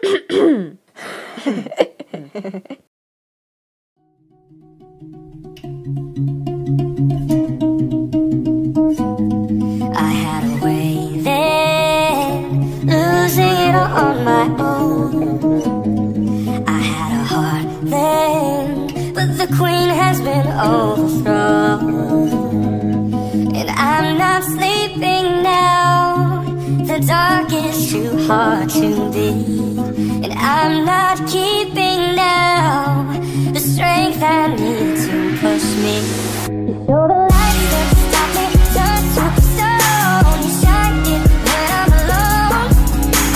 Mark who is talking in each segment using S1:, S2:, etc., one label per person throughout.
S1: I had a way then, losing it all on my own. I had a heart then, but the queen has been overthrown. And I'm not sleeping now, the dark is too hard to beat. And I'm not keeping now the strength I need to push me. So the lights that stop me turn to stone. You shine it when I'm alone.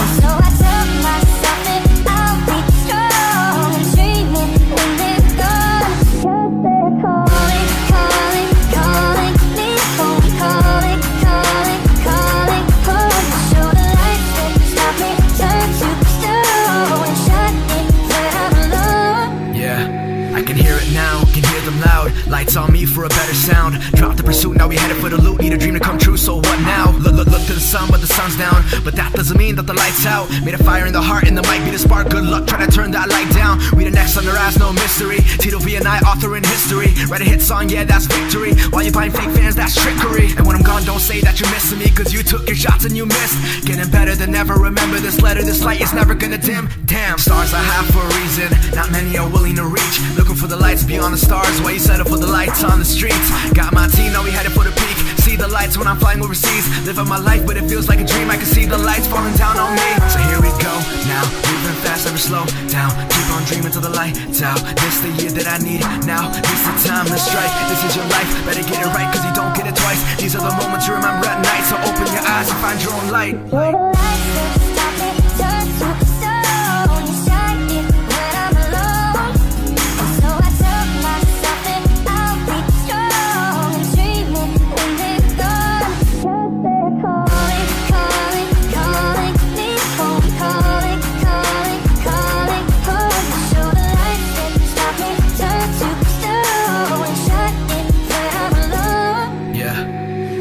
S1: And so I tell myself that I'll be strong and dreaming when they're gone. 'Cause they're calling, calling, calling me home. Calling, calling, calling home. So the lights that stop me turn to stone. And shine it when I'm alone.
S2: Yeah, I can hear it now, can hear them loud. Lights on me for a better sound. Drop the pursuit, now we headed for the loot. Need a dream to come true, so what now? Look to the sun, but the sun's down. But that doesn't mean that the light's out. Made a fire in the heart and there might be the spark. Good luck trying to turn that light down. We the next on their ass, no mystery. Tito V and I, author in history. Write a hit song, yeah, that's victory. While you buying fake fans, that's trickery. And when I'm gone, don't say that you're missing me, cause you took your shots and you missed. Getting better than ever, remember this letter, this light is never gonna dim. Damn, stars I have for a reason, not many are willing to reach. Looking for the lights beyond the stars, while you settle for the lights on the streets. Got my team, now we headed for the peak. See the lights when I'm flying overseas. Living my life, but it feels like a dream. I can see the lights falling down on me. So here we go, now, moving fast, never slow down. Keep on dreaming till the lights out. This the year that I need now, this the time to strike. This is your life, better get it right, cause you don't get it twice. These are the moments you remember at night, so open your eyes and find your own light.
S1: So the lights that stop me turn to stone. You shine it when I'm alone. And so I tell myself that I'll be strong and dreaming when they're gone. 'Cause they're calling, calling, calling me home. Calling, calling, calling home. So the lights that stop me turn to stone. And shine it when I'm alone.
S2: Yeah,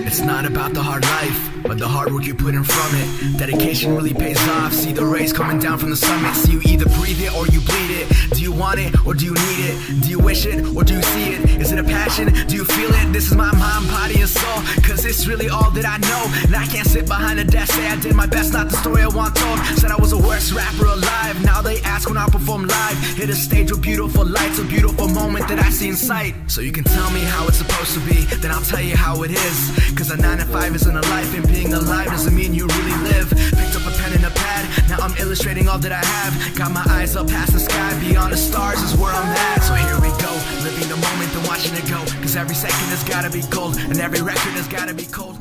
S2: it's not about the hard life, but the hard work you put in from it. Dedication really pays off. See the rays coming down from the summit. So you either breathe it or you bleed it. Do you want it or do you need it? Do you wish it or do you see it? Is it a passion? Do you feel it? This is my mind, body, and soul, cause it's really all that I know. And I can't sit behind a desk, say I did my best, not the story I want told. Said I was the worst rapper alive. Now they ask when I perform live. Hit a stage with beautiful lights, a beautiful moment that I see in sight. So you can tell me how it's supposed to be, then I'll tell you how it is. Cause a 9 to 5 isn't a life, and being alive doesn't mean you really live. Picked up a pen and a pad, now I'm illustrating all that I have. Got my eyes up past the sky, beyond the stars is where I'm at. So here we go, living the moment and watching it go. Cause every second has gotta be gold, and every record has gotta be cold.